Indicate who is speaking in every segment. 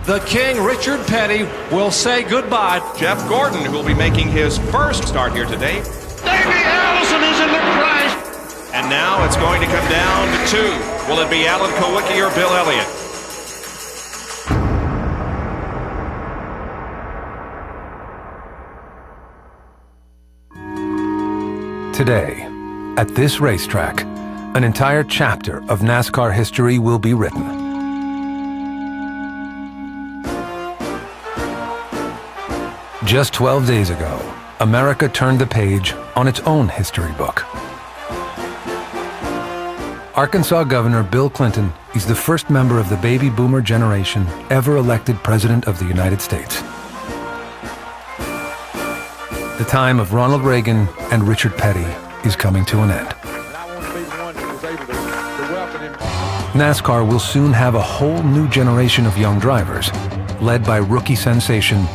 Speaker 1: the King, Richard Petty, will say goodbye.
Speaker 2: Jeff Gordon, who will be making his first start here today.
Speaker 3: Davey Allison is in the prize.
Speaker 2: And now it's going to come down to two. Will it be Alan Kulwicki or Bill Elliott?
Speaker 4: Today, at this racetrack, an entire chapter of NASCAR history will be written. Just 12 days ago, America turned the page on its own history book. Arkansas Governor Bill Clinton is the first member of the baby boomer generation ever elected President of the United States. The time of Ronald Reagan and Richard Petty is coming to an end. NASCAR will soon have a whole new generation of young drivers, led by rookie sensation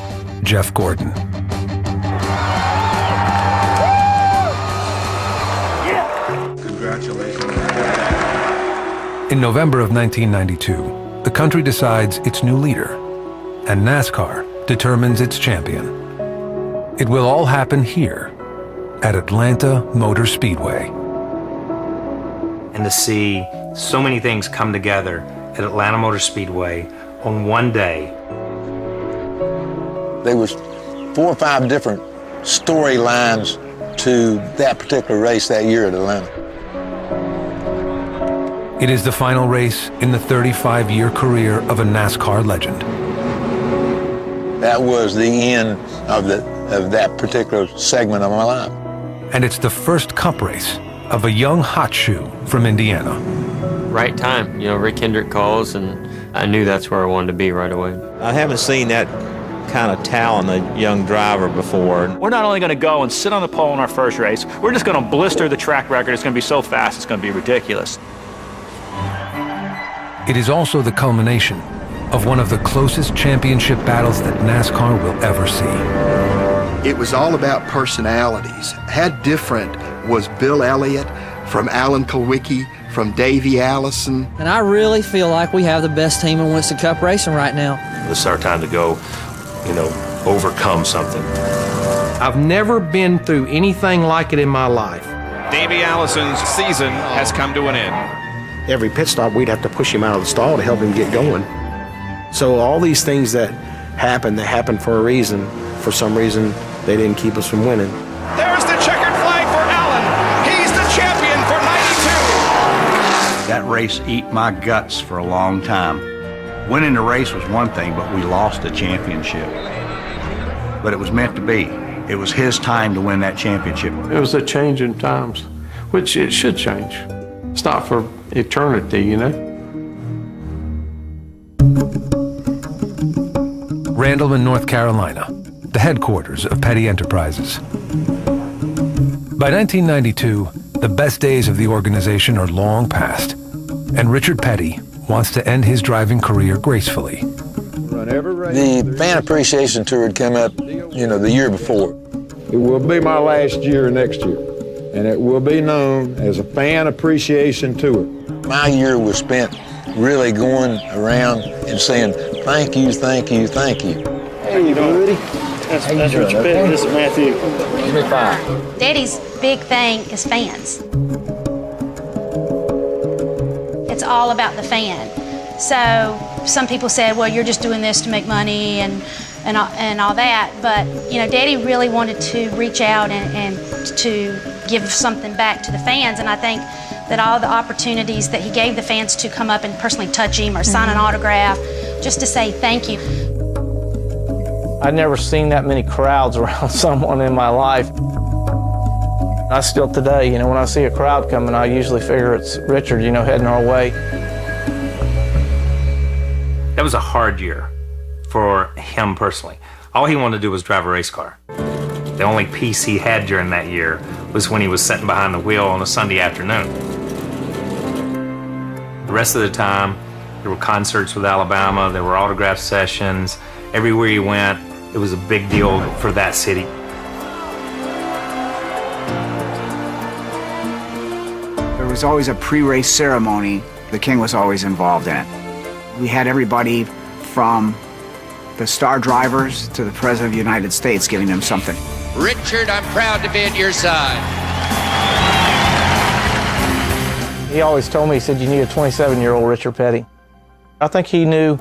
Speaker 4: Jeff Gordon.
Speaker 3: Congratulations.
Speaker 4: In November of 1992, the country decides its new leader, and NASCAR determines its champion. It will all happen here at Atlanta Motor Speedway.
Speaker 5: And to see so many things come together at Atlanta Motor Speedway on one day.
Speaker 6: There was 4 or 5 different storylines to that particular race that year at Atlanta.
Speaker 4: It is the final race in the 35-year career of a NASCAR legend.
Speaker 6: That was the end of that particular segment of my life.
Speaker 4: And it's the first Cup race of a young hot shoe from Indiana.
Speaker 7: Right time. You know, Rick Hendrick calls, and I knew that's where I wanted to be right away.
Speaker 8: I haven't seen that kind of talent in a young driver before.
Speaker 9: We're not only going to go and sit on the pole in our first race, we're just going to blister the track record. It's going to be so fast, it's going to be ridiculous.
Speaker 4: It is also the culmination of one of the closest championship battles that NASCAR will ever see.
Speaker 10: It was all about personalities. How different was Bill Elliott from Alan Kulwicki, from Davey Allison?
Speaker 11: And I really feel like we have the best team in Winston Cup racing right now.
Speaker 12: This is our time to go, overcome something.
Speaker 13: I've never been through anything like it in my life.
Speaker 2: Davey Allison's season has come to an end.
Speaker 14: Every pit stop, we'd have to push him out of the stall to help him get going. So all these things that happened for a reason. For some reason, they didn't keep us from winning.
Speaker 2: There's the checkered flag for Allen. He's the champion for 92.
Speaker 15: That race ate my guts for a long time. Winning the race was one thing, but we lost the championship. But it was meant to be. It was his time to win that championship.
Speaker 13: It was a change in times, which it should change. It's not for eternity,
Speaker 4: Randleman, North Carolina, the headquarters of Petty Enterprises. By 1992, the best days of the organization are long past, and Richard Petty wants to end his driving career gracefully.
Speaker 6: The fan appreciation tour had come up, the year before.
Speaker 16: It will be my last year next year, and it will be known as a fan appreciation tour.
Speaker 6: My year was spent really going around and saying, thank you, thank you, thank you.
Speaker 17: Hey, buddy. That's Richard Petty. This is Matthew.
Speaker 6: Give me 5.
Speaker 18: Daddy's big thing is fans. It's all about the fan. So some people said, well, you're just doing this to make money and all that. But, Daddy really wanted to reach out and to give something back to the fans. And I think that all the opportunities that he gave the fans to come up and personally touch him or sign an autograph, just to say thank you.
Speaker 19: I'd never seen that many crowds around someone in my life. I still today, when I see a crowd coming, I usually figure it's Richard, heading our way.
Speaker 5: That was a hard year for him personally. All he wanted to do was drive a race car. The only peace he had during that year was when he was sitting behind the wheel on a Sunday afternoon. The rest of the time, there were concerts with Alabama, there were autograph sessions. Everywhere he went, it was a big deal for that city.
Speaker 20: There was always a pre-race ceremony. The King was always involved in it. We had everybody from the star drivers to the President of the United States, giving them something.
Speaker 21: Richard, I'm proud to be at your side.
Speaker 19: He always told me, he said, you need a 27-year-old Richard Petty. I think he knew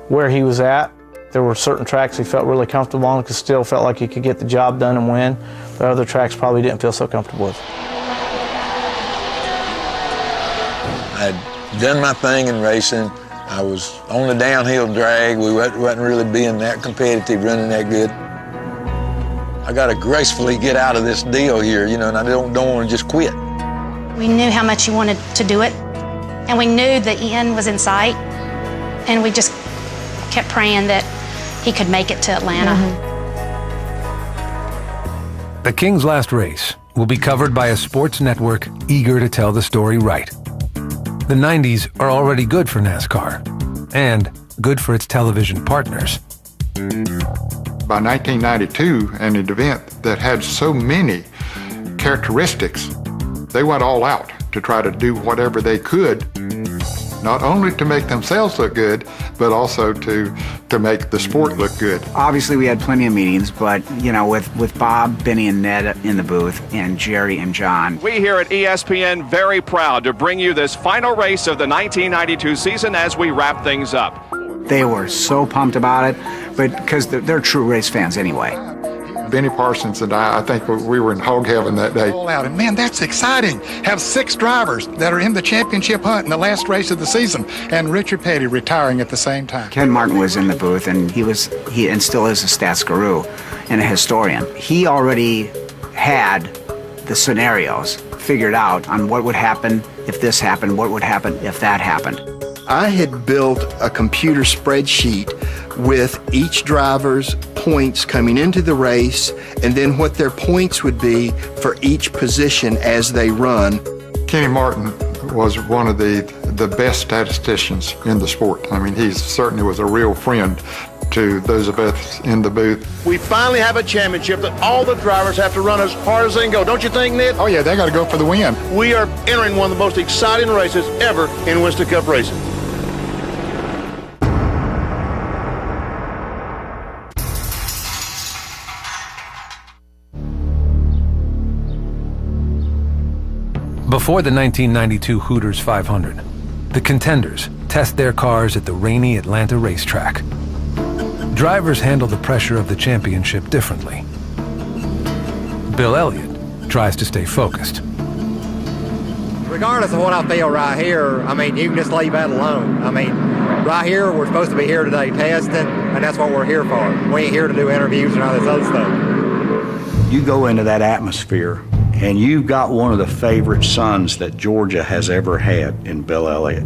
Speaker 19: where he was at. There were certain tracks he felt really comfortable on, because still felt like he could get the job done and win, but other tracks probably didn't feel so comfortable with.
Speaker 6: I'd done my thing in racing. I was on the downhill drag. We wasn't really being that competitive, running that good. I got to gracefully get out of this deal here, you know, and I don't want to just quit.
Speaker 18: We knew how much he wanted to do it, and we knew the end was in sight, and we just kept praying that he could make it to Atlanta.
Speaker 4: The King's last race will be covered by a sports network eager to tell the story right. The 90s are already good for NASCAR, and good for its television partners.
Speaker 16: By 1992, an event that had so many characteristics, they went all out to try to do whatever they could, not only to make themselves look good, but also to make the sport look good.
Speaker 20: Obviously, we had plenty of meetings, but, you know, with Bob, Benny, and Ned in the booth, and Jerry and John.
Speaker 2: We here at ESPN very proud to bring you this final race of the 1992 season as we wrap things up.
Speaker 20: They were so pumped about it, but because they're true race fans anyway.
Speaker 16: Benny Parsons and I think we were in hog heaven that day.
Speaker 22: And man, that's exciting. Have 6 drivers that are in the championship hunt in the last race of the season, and Richard Petty retiring at the same time.
Speaker 20: Ken Martin was in the booth, and he and still is a stats guru and a historian. He already had the scenarios figured out on what would happen if this happened, what would happen if that happened.
Speaker 10: I had built a computer spreadsheet with each driver's points coming into the race, and then what their points would be for each position as they run.
Speaker 16: Kenny Martin was one of the best statisticians in the sport. I mean, he certainly was a real friend to those of us in the booth.
Speaker 3: We finally have a championship that all the drivers have to run as hard as they can go. Don't you think, Ned?
Speaker 22: Oh yeah, they got to go for the win.
Speaker 3: We are entering one of the most exciting races ever in Winston Cup racing.
Speaker 4: Before the 1992 Hooters 500, the contenders test their cars at the rainy Atlanta racetrack. Drivers handle the pressure of the championship differently. Bill Elliott tries to stay focused.
Speaker 23: Regardless of what I feel right here, I mean, you can just leave that alone. I mean, right here, we're supposed to be here today testing, and that's what we're here for. We ain't here to do interviews and all this other stuff.
Speaker 15: You go into that atmosphere, and you've got one of the favorite sons that Georgia has ever had in Bill Elliott.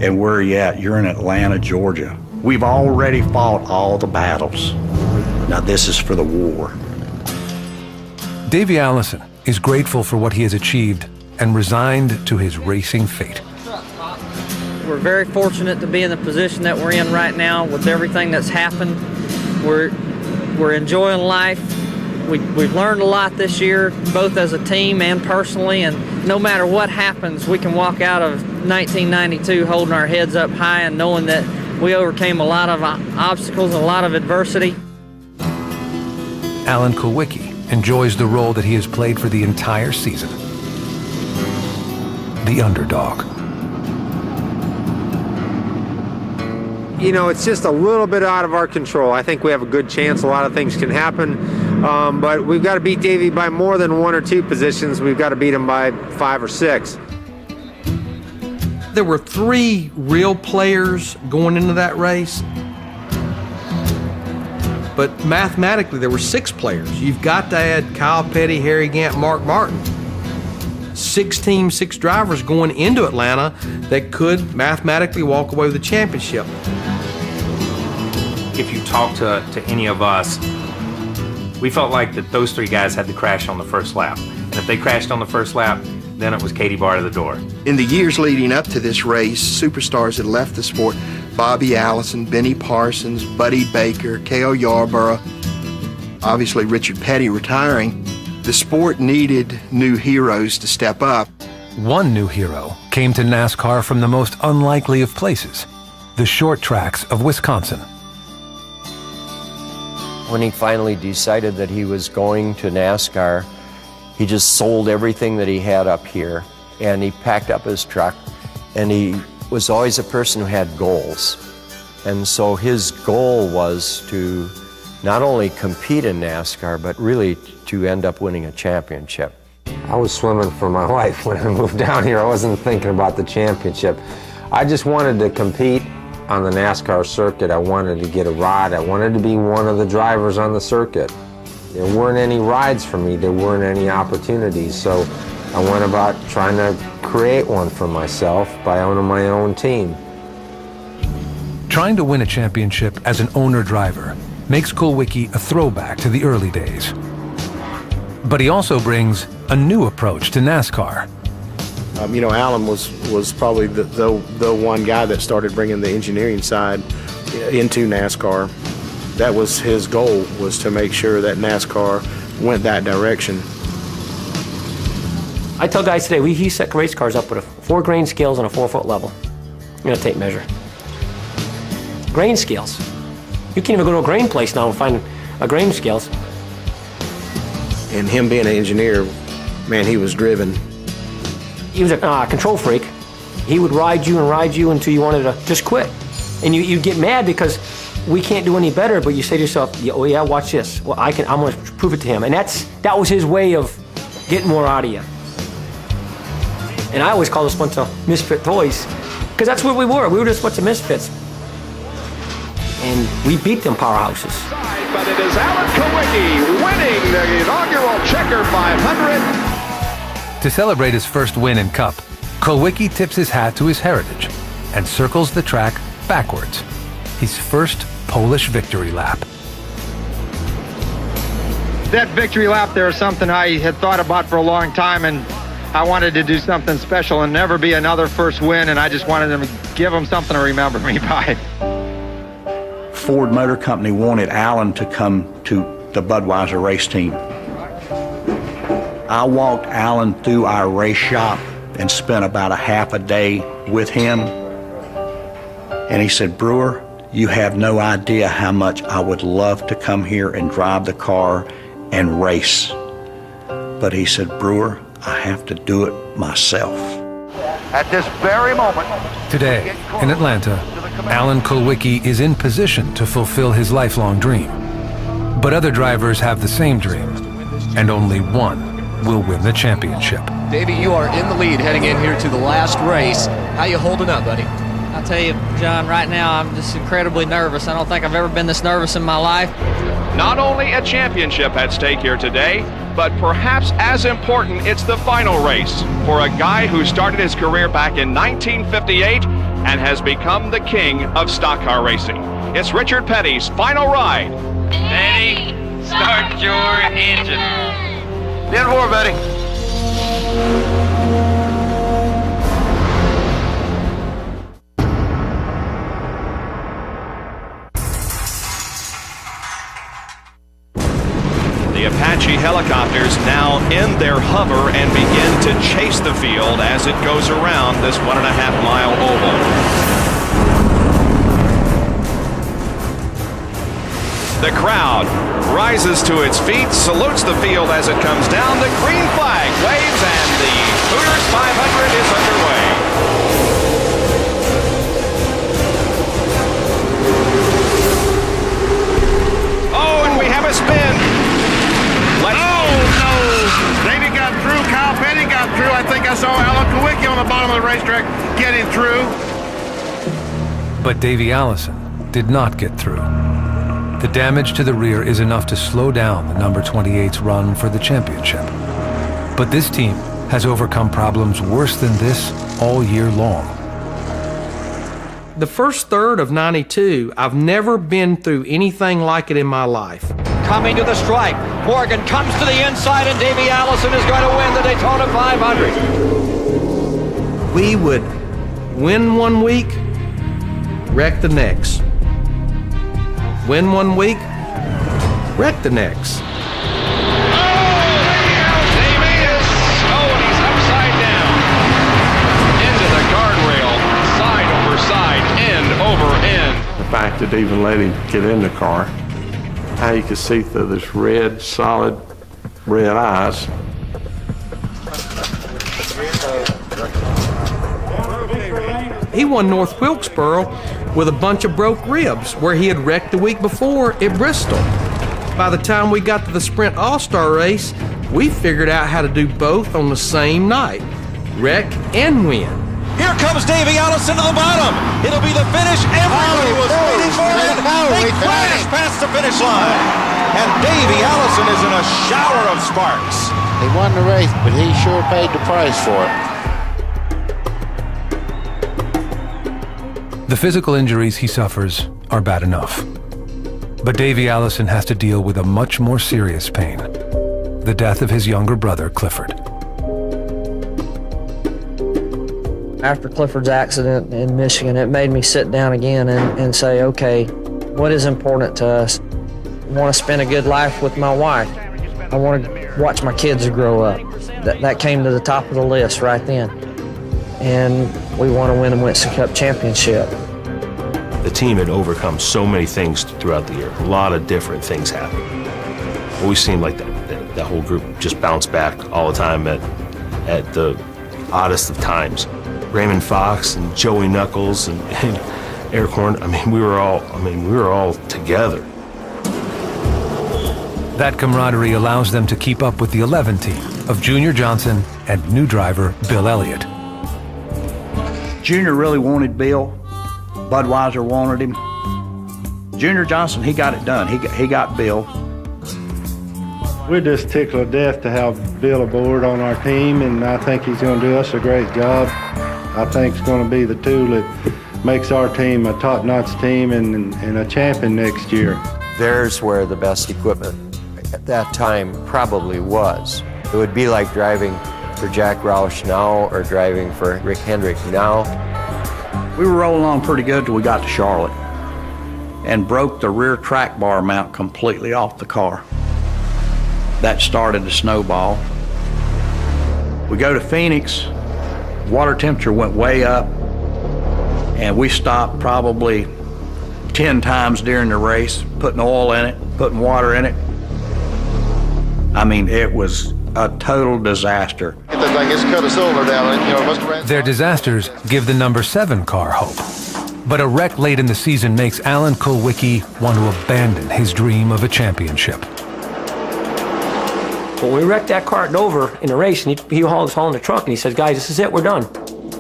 Speaker 15: And where are you at? You're in Atlanta, Georgia. We've already fought all the battles. Now this is for the war.
Speaker 4: Davey Allison is grateful for what he has achieved and resigned to his racing fate.
Speaker 11: We're very fortunate to be in the position that we're in right now with everything that's happened. We're enjoying life. We've learned a lot this year, both as a team and personally, and no matter what happens, we can walk out of 1992 holding our heads up high and knowing that we overcame a lot of obstacles and a lot of adversity.
Speaker 4: Alan Kulwicki enjoys the role that he has played for the entire season. The underdog.
Speaker 24: You know, it's just a little bit out of our control. I think we have a good chance. A lot of things can happen. But we've got to beat Davey by more than 1 or 2 positions. We've got to beat him by 5 or 6.
Speaker 25: There were 3 real players going into that race. But mathematically, there were 6 players. You've got to add Kyle Petty, Harry Gant, Mark Martin. 6 teams, 6 drivers going into Atlanta that could mathematically walk away with the championship.
Speaker 5: If you talk to any of us, we felt like that those 3 guys had to crash on the first lap. And if they crashed on the first lap, then it was Katie Bar to the door.
Speaker 10: In the years leading up to this race, superstars had left the sport. Bobby Allison, Benny Parsons, Buddy Baker, Cale Yarborough, obviously Richard Petty retiring. The sport needed new heroes to step up.
Speaker 4: One new hero came to NASCAR from the most unlikely of places, the short tracks of Wisconsin.
Speaker 1: When he finally decided that he was going to NASCAR, he just sold everything that he had up here, and he packed up his truck, and he was always a person who had goals. And so his goal was to not only compete in NASCAR, but really to end up winning a championship.
Speaker 7: I was swimming for my life when I moved down here. I wasn't thinking about the championship. I just wanted to compete on the NASCAR circuit. I wanted to get a ride. I wanted to be one of the drivers on the circuit. There weren't any rides for me. There weren't any opportunities. So I went about trying to create one for myself by owning my own team.
Speaker 4: Trying to win a championship as an owner-driver makes Kulwicki a throwback to the early days. But he also brings a new approach to NASCAR.
Speaker 14: You know, Alan was probably the one guy that started bringing the engineering side into NASCAR. That was his goal, was to make sure that NASCAR went that direction.
Speaker 8: I tell guys today, he set race cars up with 4 grain scales on a 4-foot level in a tape measure. Grain scales. You can't even go to a grain place now and find a grain scales.
Speaker 14: And him being an engineer, man, he was driven.
Speaker 8: He was a control freak. He would ride you until you wanted to just quit. And you'd get mad because we can't do any better, but you say to yourself, oh yeah, watch this. Well, I'm gonna prove it to him. And that was his way of getting more out of you. And I always call this a bunch of misfit toys, because that's what we were. We were just a bunch of misfits. And we beat them powerhouses.
Speaker 2: But it is Alan Kulwicki winning the inaugural Checker 500.
Speaker 4: To celebrate his first win in Cup, Kulwicki tips his hat to his heritage and circles the track backwards. His first Polish victory lap.
Speaker 23: That victory lap there is something I had thought about for a long time, and I wanted to do something special and never be another first win, and I just wanted to give them something to remember me by.
Speaker 15: Ford Motor Company wanted Alan to come to the Budweiser race team. I walked Alan through our race shop and spent about a half a day with him. And he said, Brewer, you have no idea how much I would love to come here and drive the car and race. But he said, Brewer, I have to do it myself.
Speaker 3: At this very moment.
Speaker 4: Today, in Atlanta, Alan Kulwicki is in position to fulfill his lifelong dream. But other drivers have the same dream, and only one will win the championship.
Speaker 9: Davey, you are in the lead heading in here to the last race. How you holding up, buddy?
Speaker 11: I'll tell you, John, right now I'm just incredibly nervous. I don't think I've ever been this nervous in my life.
Speaker 2: Not only a championship at stake here today, but perhaps as important, it's the final race for a guy who started his career back in 1958 and has become the king of stock car racing. It's Richard Petty's final ride.
Speaker 12: Petty, start your engine.
Speaker 3: In war, Betty.
Speaker 2: The Apache helicopters now in their hover and begin to chase the field as it goes around this 1.5-mile oval. The crowd rises to its feet, salutes the field as it comes down. The green flag waves and the Hooters 500 is underway. Oh, and we have a spin.
Speaker 3: Davey got through. Kyle Petty got through. I think I saw Alan Kulwicki on the bottom of the racetrack getting through.
Speaker 4: But Davey Allison did not get through. The damage to the rear is enough to slow down the number 28's run for the championship. But this team has overcome problems worse than this all year long.
Speaker 25: The first third of 92, I've never been through anything like it in my life.
Speaker 9: Coming to the stripe. Morgan comes to the inside, and Davey Allison is going to win the Daytona 500.
Speaker 25: We would win one week, wreck the next. Win one week, wreck the next.
Speaker 2: Davey is, and he's upside down. Into the guardrail, side over side, end over end.
Speaker 13: The fact that even let him get in the car how you could see through this red, solid, red eyes.
Speaker 25: He won North Wilkesboro with a bunch of broke ribs, where he had wrecked the week before at Bristol. By the time we got to the Sprint All-Star race, we figured out how to do both on the same night, wreck and win.
Speaker 9: Here comes Davey Allison to the bottom. It'll be the finish everybody was waiting for. They crash past the finish line. And Davey Allison is in a shower of sparks.
Speaker 6: He won the race, but he sure paid the price for it.
Speaker 4: The physical injuries he suffers are bad enough. But Davey Allison has to deal with a much more serious pain: the death of his younger brother, Clifford.
Speaker 11: After Clifford's accident in Michigan, it made me sit down again and say, okay, what is important to us? I want to spend a good life with my wife. I want to watch my kids grow up. That came to the top of the list right then. And we want to win a Winston Cup championship.
Speaker 17: The team had overcome so many things throughout the year. A lot of different things happened. It always seemed like that whole group just bounced back all the time at the oddest of times. Raymond Fox and Joey Knuckles and Eric Horn. I mean, we were all together.
Speaker 4: That camaraderie allows them to keep up with the 11 team of Junior Johnson and new driver Bill Elliott.
Speaker 15: Junior really wanted Bill. Budweiser wanted him. Junior Johnson, he got it done. He got Bill.
Speaker 18: We're just tickled to death to have Bill aboard on our team, and I think he's going to do us a great job. I think it's going to be the tool that makes our team a top-notch team and a champion next year.
Speaker 1: There's where the best equipment at that time probably was. It would be like driving for Jack Roush now or driving for Rick Hendrick now.
Speaker 15: We were rolling along pretty good till we got to Charlotte and broke the rear track bar mount completely off the car. That started to snowball. We go to Phoenix, water temperature went way up, and we stopped probably 10 times during the race, putting oil in it, putting water in it. I mean, it was a total disaster.
Speaker 6: It looked like it's cut a cylinder down, and it must have ran.
Speaker 4: Their disasters give the number 7 car hope. But a wreck late in the season makes Alan Kulwicki want to abandon his dream of a championship.
Speaker 8: When we wrecked that car at Dover in a race, and he hauled us all in the truck, and he said, guys, this is it, we're done.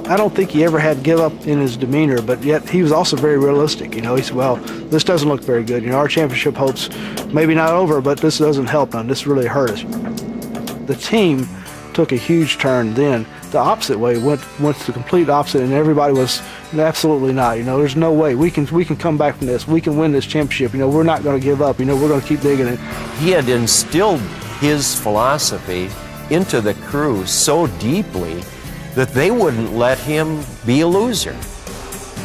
Speaker 19: I don't think he ever had give up in his demeanor, but yet he was also very realistic. He said, well, this doesn't look very good. Our championship hopes maybe not over, but this doesn't help none. This really hurt us. The team took a huge turn then. The opposite way, went the complete opposite, and everybody was absolutely not. There's no way. We can come back from this. We can win this championship. We're not going to give up. We're going to keep digging it.
Speaker 1: He had instilled his philosophy into the crew so deeply that they wouldn't let him be a loser.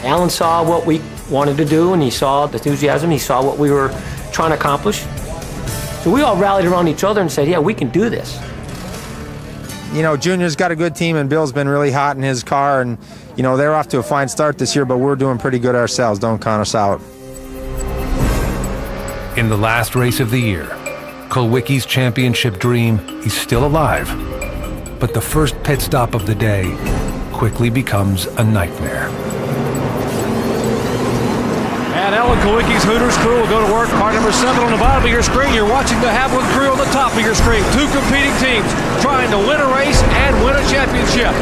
Speaker 8: Alan saw what we wanted to do, and he saw the enthusiasm. He saw what we were trying to accomplish. So we all rallied around each other and said, yeah, we can do this.
Speaker 21: Junior's got a good team, and Bill's been really hot in his car, and, they're off to a fine start this year, but we're doing pretty good ourselves. Don't count us out.
Speaker 4: In the last race of the year, Kulwicki's championship dream is still alive, but the first pit stop of the day quickly becomes a nightmare.
Speaker 26: And Alan Kulwicki's Hooters crew will go to work. Car number 7 on the bottom of your screen. You're watching the Haviland crew on the top of your screen. 2 competing teams trying to win a race and win a championship.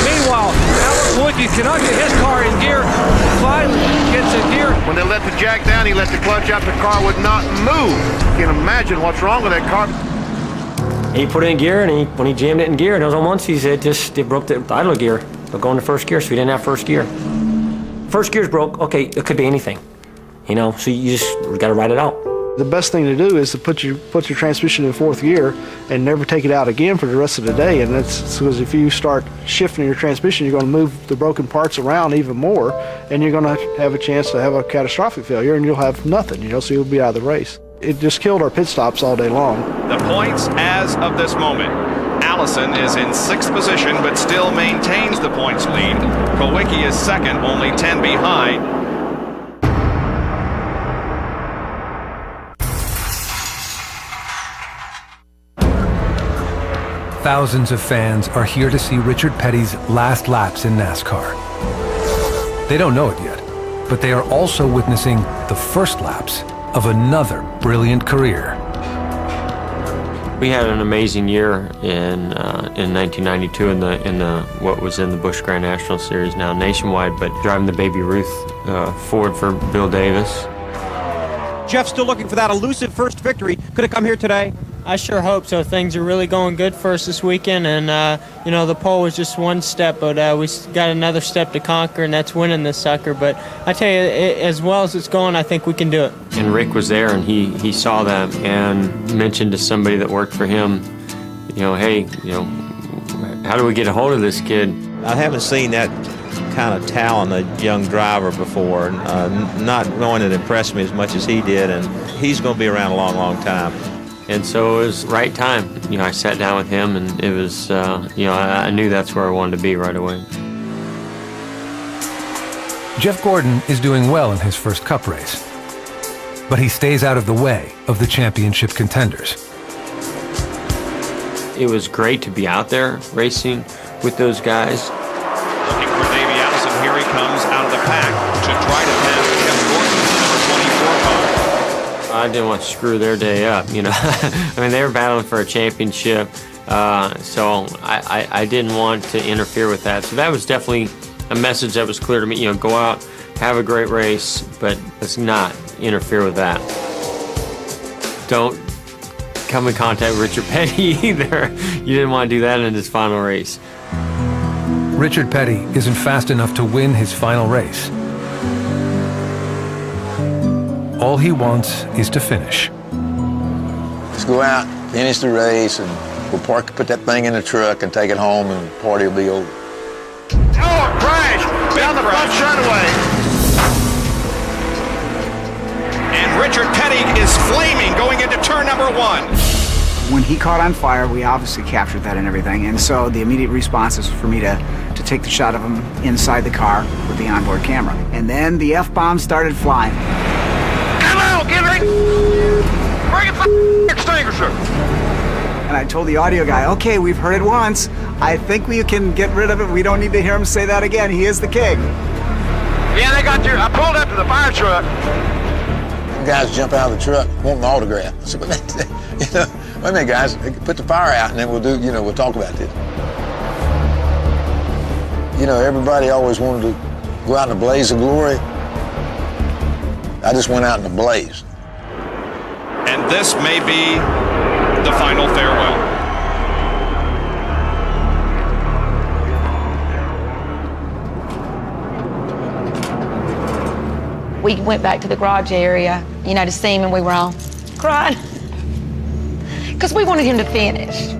Speaker 26: Meanwhile, Alan Kulwicki cannot get his car in gear. Finally gets in gear.
Speaker 3: When they let the jack down, he let the clutch out. The car would not move. You can imagine what's wrong with that car.
Speaker 8: He put it in gear, and when he jammed it in gear, and it was on once, he said it broke the idler gear. But going to first gear, so he didn't have first gear. First gear's broke. Okay, it could be anything. So you just got to ride it out.
Speaker 19: The best thing to do is to put your transmission in 4th gear and never take it out again for the rest of the day. And that's because if you start shifting your transmission, you're going to move the broken parts around even more, and you're going to have a chance to have a catastrophic failure, and you'll have nothing, so you'll be out of the race. It just killed our pit stops all day long.
Speaker 2: The points as of this moment. Allison is in 6th position, but still maintains the points lead. Kulwicki is 2nd, only 10 behind.
Speaker 4: Thousands of fans are here to see Richard Petty's last laps in NASCAR. They don't know it yet, but they are also witnessing the first laps of another brilliant career.
Speaker 8: We had an amazing year in 1992 in the what was in the Busch Grand National Series, now Nationwide, but driving the Baby Ruth Ford for Bill Davis.
Speaker 5: Jeff still looking for that elusive first victory. Could it come here today?
Speaker 10: I sure hope so. Things are really going good for us this weekend, and you know, the pole was just one step, but we got another step to conquer, and that's winning this sucker. But I tell you, as well as it's going, I think we can do it.
Speaker 8: And Rick was there, and he saw that and mentioned to somebody that worked for him, you know, hey, you know, how do we get a hold of this kid?
Speaker 9: I haven't seen that kind of talent in a young driver before. Not knowing it impressed me as much as he did, and he's going to be around a long, long time.
Speaker 8: And so it was right time. You know, I sat down with him, and it was, you know, I knew that's where I wanted to be right away.
Speaker 4: Jeff Gordon is doing well in his first Cup race, but he stays out of the way of the championship contenders.
Speaker 8: It was great to be out there racing with those guys.
Speaker 2: Looking for Davey Allison. Here he comes out of the pack to try to pass Jeff Gordon, number 24 car.
Speaker 8: I didn't want to screw their day up, you know. I mean, they were battling for a championship, so I didn't want to interfere with that. So that was definitely a message that was clear to me. You know, go out, have a great race, but let's not interfere with that. Don't come in contact with Richard Petty either. You didn't want to do that in his final race.
Speaker 4: Richard Petty isn't fast enough to win his final race. All he wants is to finish.
Speaker 16: Let's go out, finish the race, and we'll put that thing in the truck and take it home, and the party will be over.
Speaker 3: Oh, crash! Down the front straightaway.
Speaker 2: And Richard Petty is flaming going into turn number 1.
Speaker 20: When he caught on fire, we obviously captured that and everything, and so the immediate response is for me to take the shot of him inside the car with the onboard camera. And then the F-bomb started flying.
Speaker 3: Get ready! Bring it the extinguisher!
Speaker 20: And I told the audio guy, okay, we've heard it once. I think we can get rid of it. We don't need to hear him say that again. He is the king.
Speaker 3: Yeah, they got you. I pulled up to the fire truck.
Speaker 16: The guys jump out of the truck, want an autograph. I said, you know, wait a minute, guys, put the fire out, and then we'll talk about this. You know, everybody always wanted to go out in a blaze of glory. I just went out in a blaze.
Speaker 2: And this may be the final farewell.
Speaker 22: We went back to the garage area, you know, to see him, and we were all crying. Because we wanted him to finish.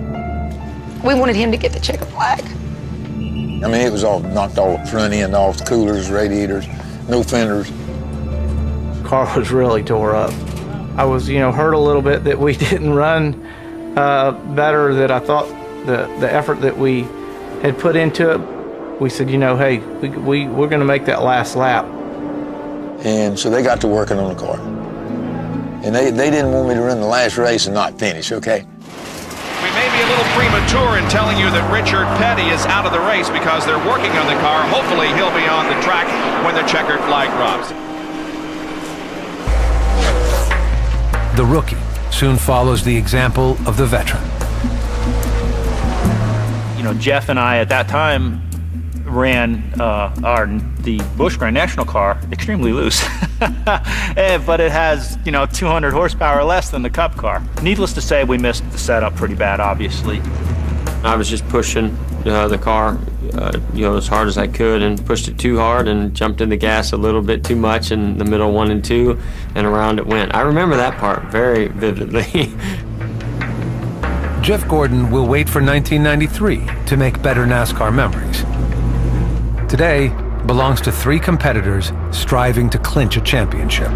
Speaker 22: We wanted him to get the checker flag.
Speaker 16: I mean, it was all knocked all the front end off, the coolers, radiators, no fenders.
Speaker 24: Car was really tore up. I was, you know, hurt a little bit that we didn't run better, that I thought the effort that we had put into it, we said, you know, hey, we're going to make that last lap.
Speaker 16: And so they got to working on the car. And they didn't want me to run the last race and not finish, okay?
Speaker 2: We may be a little premature in telling you that Richard Petty is out of the race because they're working on the car. Hopefully he'll be on the track when the checkered flag drops.
Speaker 4: The rookie soon follows the example of the veteran.
Speaker 27: You know, Jeff and I at that time ran the Busch Grand National car extremely loose. But it has, you know, 200 horsepower less than the Cup car. Needless to say, we missed the setup pretty bad, obviously.
Speaker 8: I was just pushing the car, you know, as hard as I could, and pushed it too hard and jumped in the gas a little bit too much in the middle 1 and 2, and around it went. I remember that part very vividly.
Speaker 4: Jeff Gordon will wait for 1993 to make better NASCAR memories. Today belongs to 3 competitors striving to clinch a championship.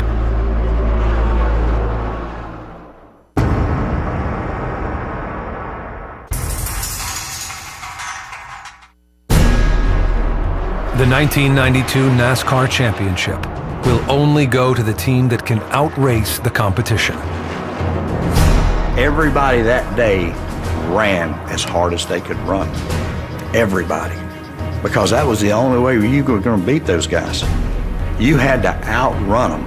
Speaker 4: The 1992 NASCAR Championship will only go to the team that can outrace the competition.
Speaker 15: Everybody that day ran as hard as they could run. Everybody. Because that was the only way you were going to beat those guys. You had to outrun them.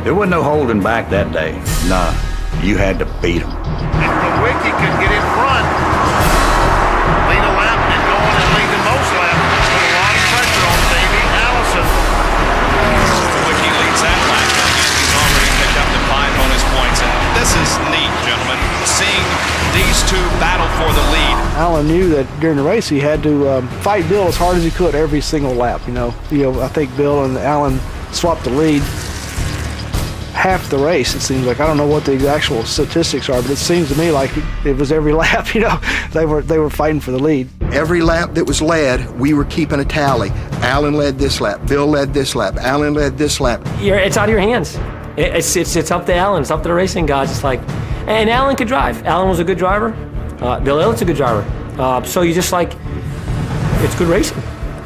Speaker 15: There wasn't no holding back that day. Nah, you had to beat them.
Speaker 3: And Kulwicki could get in front, lead a lap, and go on and lead the most laps. Put a lot of pressure on Davey Allison.
Speaker 2: Kulwicki leads that lap. He's already picked up the 5 bonus points. And this is neat, gentlemen, seeing these two battle for the lead.
Speaker 19: Alan knew that during the race he had to fight Bill as hard as he could every single lap. I think Bill and Alan swapped the lead half the race. It seems like, I don't know what the actual statistics are, but it seems to me like it was every lap. They were fighting for the lead.
Speaker 7: Every lap that was led, we were keeping a tally. Alan led this lap, Bill led this lap, Alan led this lap.
Speaker 8: It's out of your hands. It's up to Alan. It's up to the racing guys. It's like, and Alan could drive. Alan was a good driver. Bill Elliott's a good driver. So you just like, it's good racing.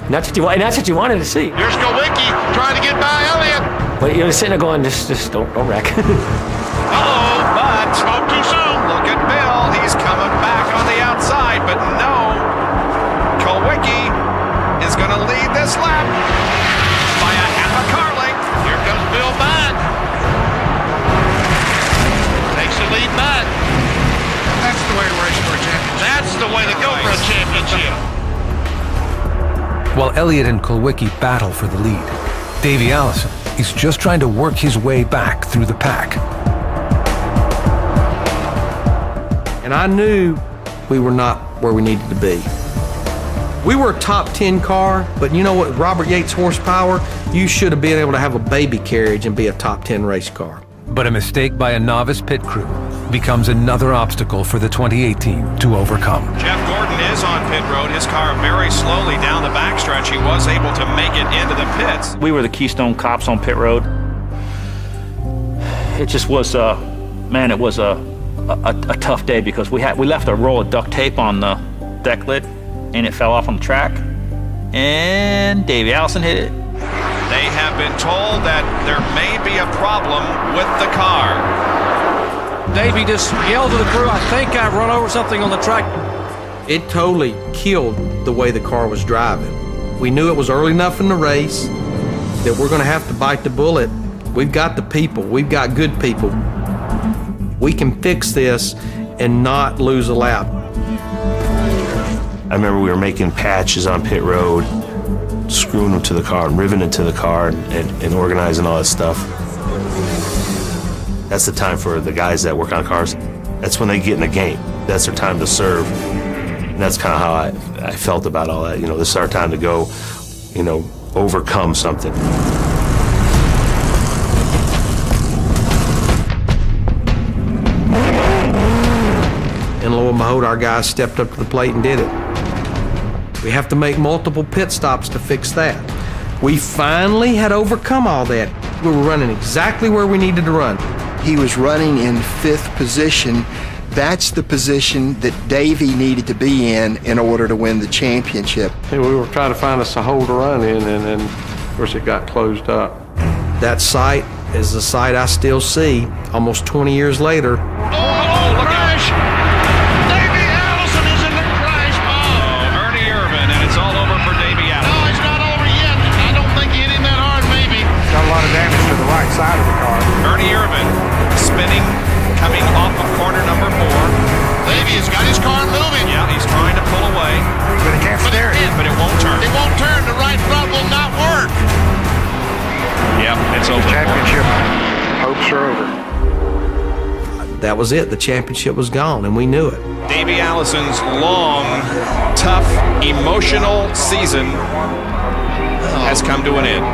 Speaker 8: And that's what you wanted to see.
Speaker 3: Here's Kulwicki trying to get by Elliott.
Speaker 8: But you're sitting there going, just don't wreck.
Speaker 2: Uh-oh, but spoke too soon. Look at Bill. He's coming back on the outside, but no. Kulwicki is going to lead this lap by a half a car length.
Speaker 3: Here comes Bill back. Takes the lead back. That's the way to race for a championship. That's the way to go for a championship.
Speaker 4: While Elliott and Kulwicki battle for the lead, Davey Allison is just trying to work his way back through the pack.
Speaker 11: And I knew we were not where we needed to be. We were a top 10 car, but you know what, Robert Yates horsepower, you should have been able to have a baby carriage and be a top 10 race car.
Speaker 4: But a mistake by a novice pit crew becomes another obstacle for the 28 team to overcome.
Speaker 2: Jeff Gordon is on pit road. His car very slowly down the backstretch. He was able to make it into the pits.
Speaker 27: We were the Keystone Cops on pit road. It just was, man, it was a tough day because we left a roll of duct tape on the deck lid and it fell off on the track. And Davey Allison hit it.
Speaker 2: They have been told that there may be a problem with the car.
Speaker 26: Davey just yelled to the crew, I think I've run over something on the track.
Speaker 11: It totally killed the way the car was driving. We knew it was early enough in the race that we're going to have to bite the bullet. We've got the people. We've got good people. We can fix this and not lose a lap.
Speaker 17: I remember we were making patches on pit road, screwing them to the car and riveting it to the car and organizing all that stuff. That's the time for the guys that work on cars. That's when they get in the game. That's their time to serve. And that's kind of how I felt about all that. This is our time to go, overcome something.
Speaker 11: And lo and behold, our guys stepped up to the plate and did it. We have to make multiple pit stops to fix that. We finally had overcome all that. We were running exactly where we needed to run.
Speaker 7: He was running in 5th position. That's the position that Davey needed to be in order to win the championship.
Speaker 18: We were trying to find us a hole to run in, and of course it got closed up.
Speaker 11: That site is the site I still see almost 20 years later.
Speaker 3: Oh, crash! Davey Allison is in the crash.
Speaker 2: Oh, Ernie Irvin, and it's all over for Davey Allison.
Speaker 3: No, it's not over yet. I don't think he hit him that hard, maybe.
Speaker 12: Got a lot of damage to the right side of the car.
Speaker 2: Ernie Irvin spinning, coming off of corner number 4.
Speaker 3: Davey has got his car moving.
Speaker 2: Yeah, he's trying to pull away.
Speaker 12: But he can't steer it.
Speaker 2: But it won't turn.
Speaker 3: It won't turn. The right front will not work.
Speaker 2: Yep, it's over.
Speaker 12: Championship hopes are over.
Speaker 11: That was it. The championship was gone, and we knew it.
Speaker 2: Davey Allison's long, tough, emotional season has come to an end.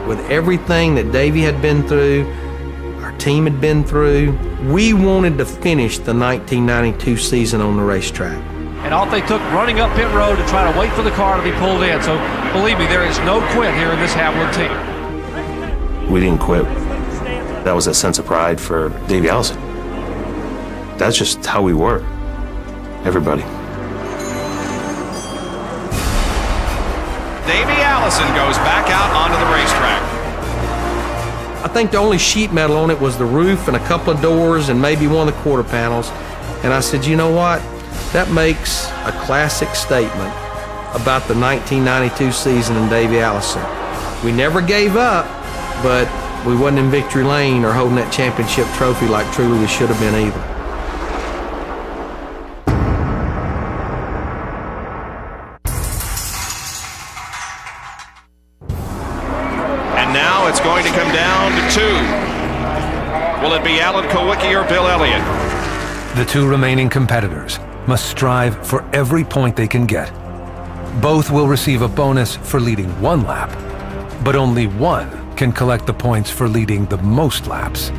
Speaker 11: With everything that Davey had been through, our team had been through, we wanted to finish the 1992 season on the racetrack.
Speaker 26: And off they took running up pit road to try to wait for the car to be pulled in. So believe me, there is no quit here in this Havoline team.
Speaker 17: We didn't quit. That was a sense of pride for Davey Allison. That's just how we were. Everybody.
Speaker 2: Davey Allison goes back out onto the racetrack.
Speaker 11: I think the only sheet metal on it was the roof and a couple of doors and maybe one of the quarter panels. And I said, you know what? That makes a classic statement about the 1992 season in Davey Allison. We never gave up, but we wasn't in victory lane or holding that championship trophy like truly we should have been either.
Speaker 2: And now it's going to come down to two. Will it be Alan Kulwicki or Bill Elliott?
Speaker 4: The two remaining competitors must strive for every point they can get. Both will receive a bonus for leading one lap, but only one can collect the points for leading the most laps.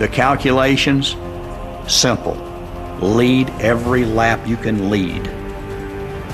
Speaker 15: The calculations, simple. Lead every lap you can lead.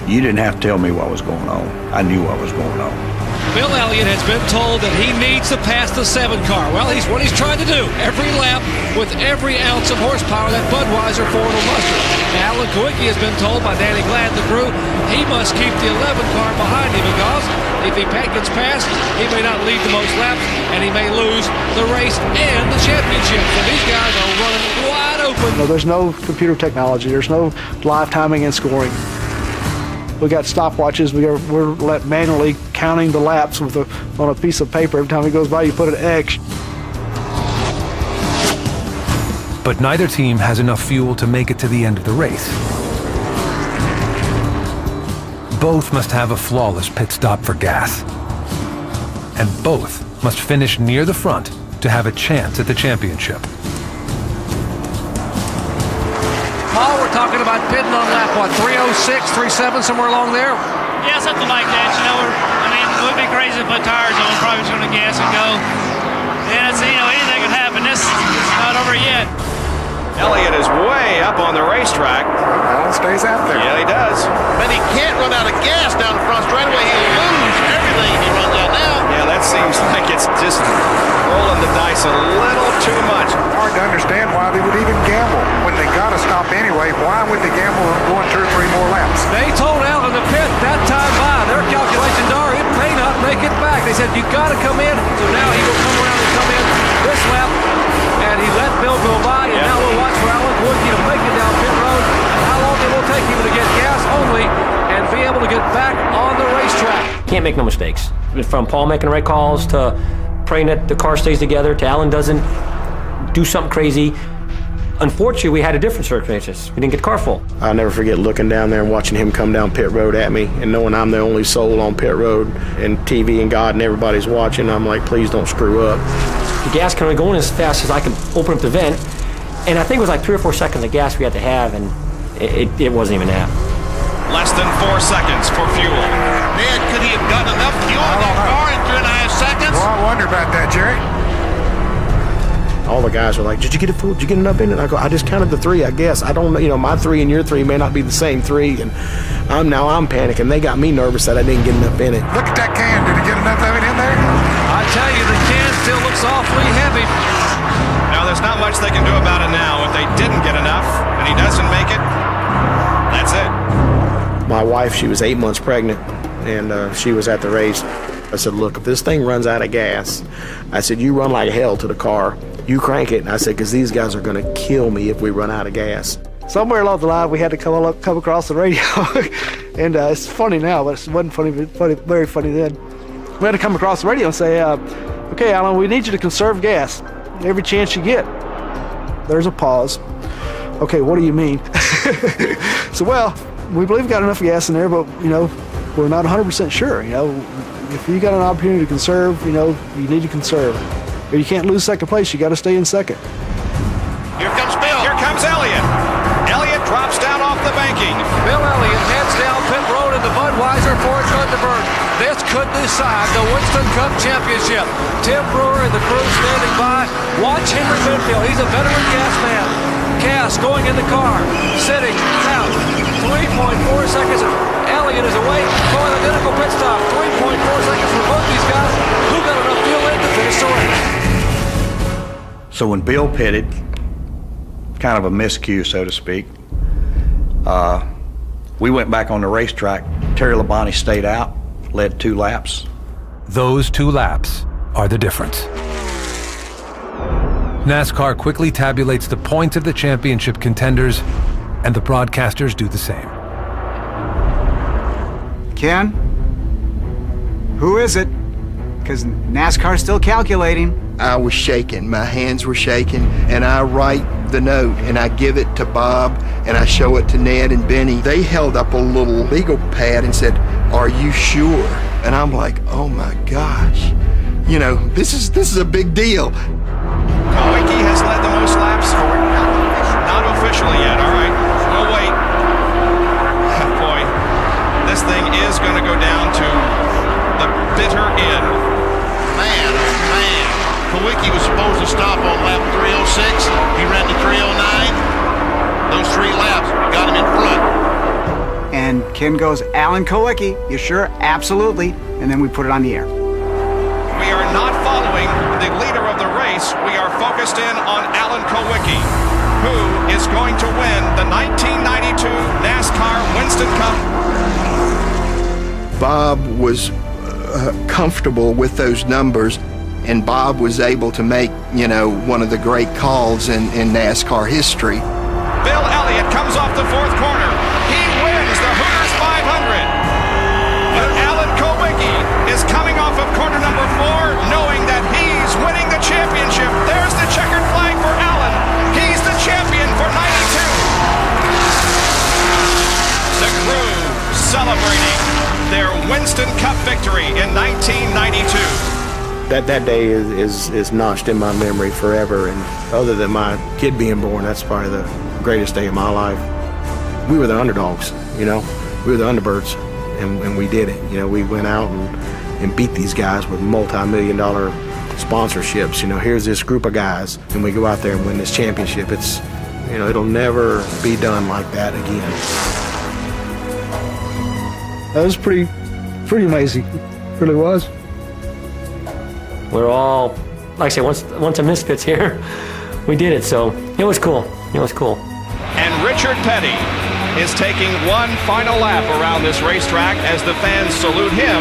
Speaker 15: You didn't have to tell me what was going on. I knew what was going on.
Speaker 26: Bill Elliott has been told that he needs to pass the 7 car. Well, he's what he's trying to do. Every lap with every ounce of horsepower that Budweiser Ford will muster. Now, Alan Kulwicki has been told by Danny Glad, the crew, he must keep the 11 car behind him because if he gets past, he may not lead the most laps and he may lose the race and the championship. So these guys are running wide open.
Speaker 19: You know, there's no computer technology. There's no live timing and scoring. We got stopwatches. We're manually counting the laps on a piece of paper. Every time he goes by, you put an X.
Speaker 4: But neither team has enough fuel to make it to the end of the race. Both must have a flawless pit stop for gas. And both must finish near the front to have a chance at the championship.
Speaker 26: Paul, we're talking about pitting on lap, what, 306, 37, somewhere along there?
Speaker 1: Yeah, something like that. You know, it would be crazy to put tires on. Probably just going to gas and go. Yeah, anything could happen. This is not over yet.
Speaker 2: Elliott is way up on the racetrack.
Speaker 12: Alan stays out there.
Speaker 2: Yeah, he does.
Speaker 3: Man, he can't run out of gas down the front straightaway. He'll lose everything if he runs out now.
Speaker 2: Yeah, that seems like it's just rolling the dice a little too much.
Speaker 12: Hard to understand why they would even gamble. When they got to stop anyway, why would they gamble on going 2 or 3 more laps?
Speaker 26: They told Alan to pit that time by. Their calculations are it may not make it back. They said, you got to come in. So now he will come around and come in this lap. And he let Bill go by. And now we'll watch for Alan Kulwicki to make it down pit road. And how long it will take him to get gas only and be able to get back on the racetrack.
Speaker 8: Can't make no mistakes. From Paul making the right calls to praying that the car stays together to Alan doesn't do something crazy. Unfortunately, we had a different circumstances. We didn't get car full.
Speaker 6: I'll never forget looking down there and watching him come down pit road at me and knowing I'm the only soul on pit road and TV and God and everybody's watching. I'm like, please don't screw up.
Speaker 8: The gas can only go in as fast as I can open up the vent. And I think it was like 3 or 4 seconds of gas we had to have, and it wasn't even that.
Speaker 2: Less than 4 seconds for fuel.
Speaker 3: Ned, could he have gotten enough fuel in that car in 2.5 seconds?
Speaker 12: Well, I wonder about that, Jerry.
Speaker 6: All the guys were like, did you get it full? Did you get enough in it? I go, I just counted the 3, I guess. I don't know, my 3 and your 3 may not be the same 3. And I'm panicking. They got me nervous that I didn't get enough in it.
Speaker 12: Look at that can. Did he get enough of it in there?
Speaker 26: I tell you, the can still looks awfully heavy.
Speaker 2: Now, there's not much they can do about it now. If they didn't get enough and he doesn't make it, that's it.
Speaker 6: My wife, she was 8 months pregnant, and she was at the race. I said, look, if this thing runs out of gas, I said, you run like hell to the car. You crank it. And I said, because these guys are going to kill me if we run out of gas.
Speaker 19: Somewhere along the line, we had to come across the radio. And it's funny now, but it wasn't funny, very funny then. We had to come across the radio and say, okay, Alan, we need you to conserve gas every chance you get. There's a pause. Okay, what do you mean? So, well, we believe we got enough gas in there, but, we're not 100% sure. If you got an opportunity to conserve, you need to conserve. If you can't lose second place, you got to stay in second.
Speaker 2: Here comes Bill. Here comes Elliott. Elliott drops down off the banking.
Speaker 26: Bill Elliott heads down pit road in the Budweiser Ford Thunderbird. This could decide the Winston Cup Championship. Tim Brewer and the crew standing by. Watch Henry Benfield. He's a veteran gas man. Gas going in the car. Sitting out. 3.4 seconds. Elliott is away. Going identical pit stop. 3.4 seconds for both these guys. Who got enough fuel in to finish the race?
Speaker 15: So when Bill pitted, kind of a miscue, so to speak, we went back on the racetrack. Terry Labonte stayed out, led 2 laps.
Speaker 4: Those 2 laps are the difference. NASCAR quickly tabulates the points of the championship contenders, and the broadcasters do the same.
Speaker 20: Ken, who is it? Because NASCAR's still calculating.
Speaker 7: I was shaking, my hands were shaking, and I write the note and I give it to Bob and I show it to Ned and Benny. They held up a little legal pad and said, "Are you sure?" And I'm like, oh my gosh, you know, this is a big deal.
Speaker 2: Kowicki has led the most laps for not officially yet. All right, we'll wait. Boy, this thing is going to go down to the bitter end.
Speaker 3: Man, oh man. Kowicki was supposed to stop on lap 306. He ran to 309. Those 3 laps got him in front.
Speaker 20: And Ken goes, Alan Kowicki, you sure? Absolutely. And then we put it on the air.
Speaker 2: We are not following the leader of the race. We are focused in on Alan Kowicki, who is going to win the 1992 NASCAR Winston Cup.
Speaker 7: Bob was comfortable with those numbers, and Bob was able to make, you know, one of the great calls in NASCAR history.
Speaker 2: Bill Elliott comes off the 4th corner. He wins the Hooters 500. But Alan Kowicki is coming off of corner number 4, knowing that he's winning the championship. There's the checkered flag for Alan. He's the champion for 92. The crew celebrating their Winston Cup victory in 1992.
Speaker 6: That day is notched in my memory forever, and other than my kid being born, that's probably the greatest day of my life. We were the underdogs, you know, we were the underbirds, and we did it. You know, we went out and beat these guys with multi-million-dollar sponsorships. You know, here's this group of guys, and we go out there and win this championship. It's, you know, it'll never be done like that again.
Speaker 19: That was pretty amazing. It really was.
Speaker 8: We're all, like I say, once the misfits here, we did it. So it was cool. It was cool.
Speaker 2: And Richard Petty is taking one final lap around this racetrack as the fans salute him,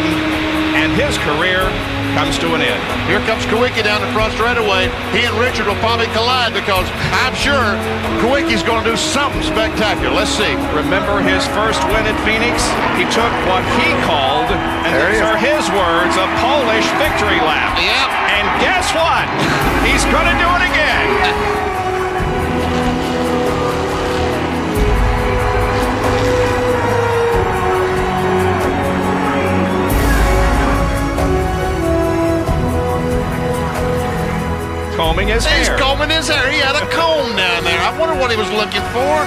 Speaker 2: and his career comes to an end.
Speaker 3: Here comes Kowicki down the front straightaway. He and Richard will probably collide because I'm sure Kowicki's going to do something spectacular. Let's see.
Speaker 2: Remember his first win at Phoenix? He took what he called, and these are his words, a Polish victory lap.
Speaker 3: Yep.
Speaker 2: And guess what? He's going to do it again. Combing his hair.
Speaker 3: He's combing his hair. He had a comb down there. I wonder what he was looking for.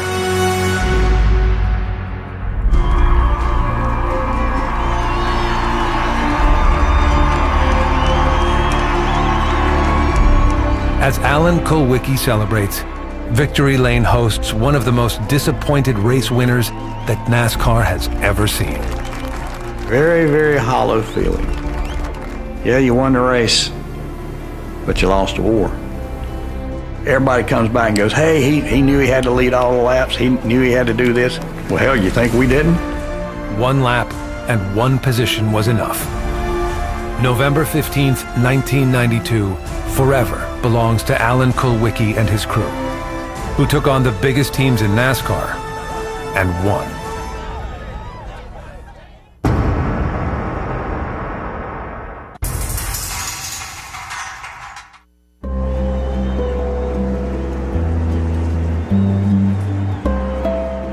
Speaker 4: As Alan Kowicki celebrates, Victory Lane hosts one of the most disappointed race winners that NASCAR has ever seen.
Speaker 15: Very, very hollow feeling. Yeah, you won the race, but you lost the war. Everybody comes back and goes, hey, he knew he had to lead all the laps. He knew he had to do this. Well, hell, you think we didn't?
Speaker 4: 1 lap and 1 position was enough. November 15th, 1992, forever belongs to Alan Kowicki and his crew, who took on the biggest teams in NASCAR and won.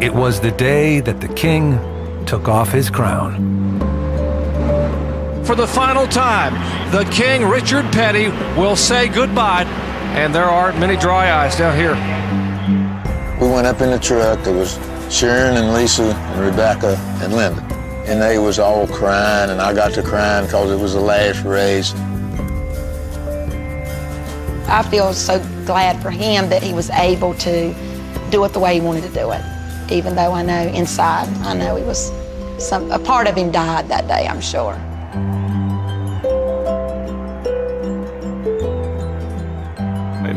Speaker 4: It was the day that the king took off his crown.
Speaker 26: For the final time, the king, Richard Petty, will say goodbye, and there aren't many dry eyes down here.
Speaker 16: We went up in the truck. There was Sharon and Lisa and Rebecca and Linda, and they was all crying, and I got to crying because it was the last race.
Speaker 22: I feel so glad for him that he was able to do it the way he wanted to do it, even though I know inside, I know he was, a part of him died that day, I'm sure.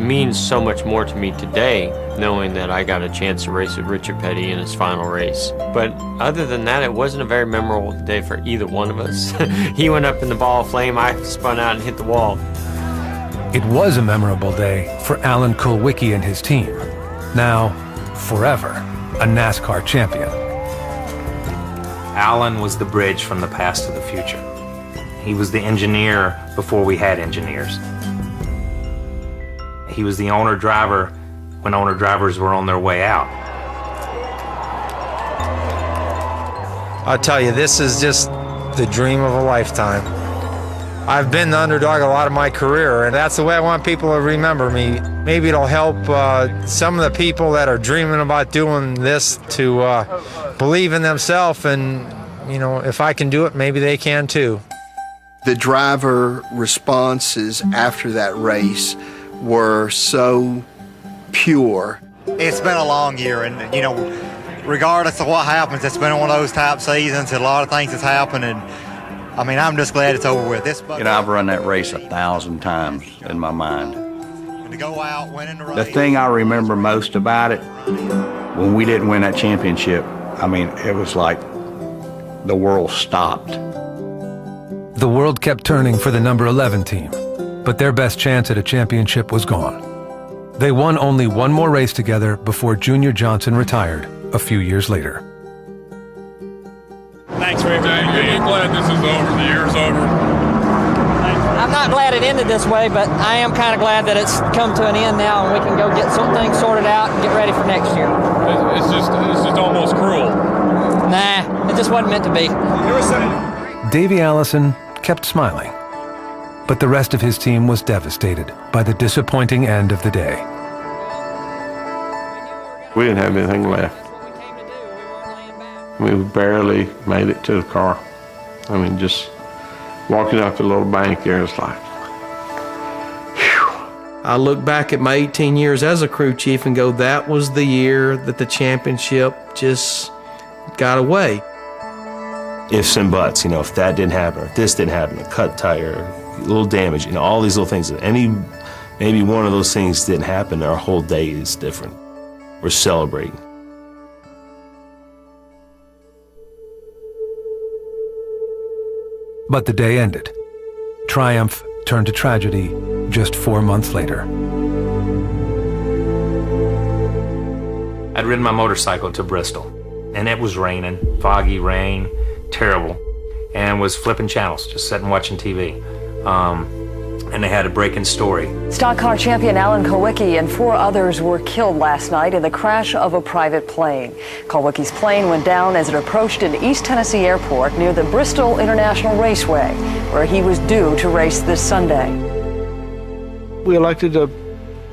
Speaker 5: means so much more to me today, knowing that I got a chance to race with Richard Petty in his final race. But other than that, it wasn't a very memorable day for either one of us. He went up in the ball of flame, I spun out and hit the wall.
Speaker 4: It was a memorable day for Alan Kulwicki and his team. Now, forever, a NASCAR champion.
Speaker 10: Alan was the bridge from the past to the future. He was the engineer before we had engineers. He was the owner-driver when owner-drivers were on their way out.
Speaker 13: I'll tell you, this is just the dream of a lifetime. I've been the underdog a lot of my career, and that's the way I want people to remember me. Maybe it'll help some of the people that are dreaming about doing this to believe in themselves, and, you know, if I can do it, maybe they can too.
Speaker 7: The driver responses after that race were so pure.
Speaker 14: It's been a long year, and, you know, regardless of what happens, it's been one of those type seasons, and a lot of things has happened, and I mean, I'm just glad it's over with.
Speaker 15: You know, I've run that race 1,000 times in my mind.
Speaker 14: And to go out winning the race.
Speaker 15: The thing I remember most about it, when we didn't win that championship, I mean, it was like the world stopped.
Speaker 4: The world kept turning for the number 11 team, but their best chance at a championship was gone. They won only one more race together before Junior Johnson retired a few years later.
Speaker 21: Thanks for everything. Are you glad this is over? The year's over?
Speaker 23: I'm not glad it ended this way, but I am kind of glad that it's come to an end now and we can go get some things sorted out and get ready for next year.
Speaker 21: It's just almost cruel.
Speaker 23: Nah, it just wasn't meant to be.
Speaker 4: Davey Allison kept smiling, but the rest of his team was devastated by the disappointing end of the day.
Speaker 25: We didn't have anything left. We barely made it to the car. I mean, just walking up the little bank there, it's like,
Speaker 11: whew. I look back at my 18 years as a crew chief and go, that was the year that the championship just got away.
Speaker 17: Ifs and buts, you know, if that didn't happen, or if this didn't happen, a cut tire, a little damage, you know, all these little things. Maybe one of those things didn't happen, our whole day is different. We're celebrating.
Speaker 4: But the day ended. Triumph turned to tragedy just 4 months later.
Speaker 10: I'd ridden my motorcycle to Bristol, and it was raining, foggy rain, terrible, and was flipping channels, just sitting watching TV. And they had a breaking story.
Speaker 28: Stock car champion Alan Kulwicki and 4 others were killed last night in the crash of a private plane. Kulwicki's plane went down as it approached an East Tennessee airport near the Bristol International Raceway, where he was due to race this Sunday.
Speaker 19: We elected to,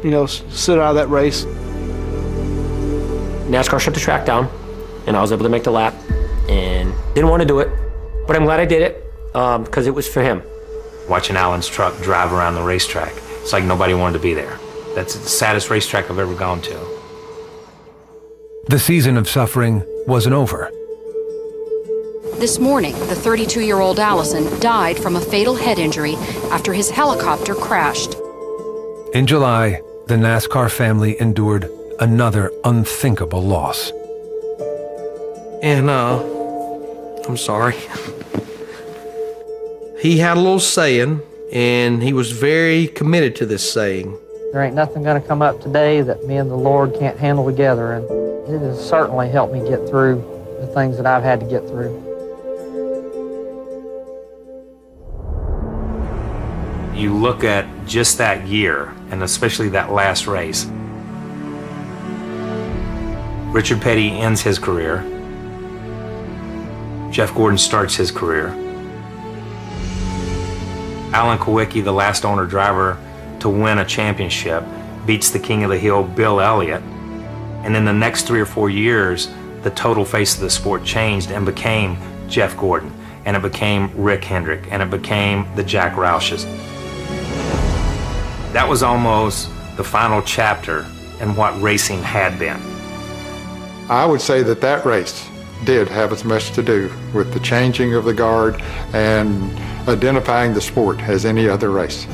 Speaker 19: you know, sit out of that race.
Speaker 8: NASCAR shut the track down, and I was able to make the lap, and didn't want to do it, but I'm glad I did it because it was for him.
Speaker 10: Watching Alan's truck drive around the racetrack, it's like nobody wanted to be there. That's the saddest racetrack I've ever gone to.
Speaker 4: The season of suffering wasn't over.
Speaker 29: This morning, the 32-year-old Allison died from a fatal head injury after his helicopter crashed.
Speaker 4: In July, the NASCAR family endured another unthinkable loss.
Speaker 11: And, I'm sorry. He had a little saying, and he was very committed to this saying.
Speaker 23: There ain't nothing going to come up today that me and the Lord can't handle together, and it has certainly helped me get through the things that I've had to get through.
Speaker 10: You look at just that year, and especially that last race. Richard Petty ends his career. Jeff Gordon starts his career. Alan Kulwicki, the last owner driver to win a championship, beats the king of the hill, Bill Elliott. And in the next 3 or 4 years, the total face of the sport changed and became Jeff Gordon, and it became Rick Hendrick, and it became the Jack Roush's. That was almost the final chapter in what racing had been.
Speaker 12: I would say that that race did have as much to do with the changing of the guard and identifying the sport as any other race.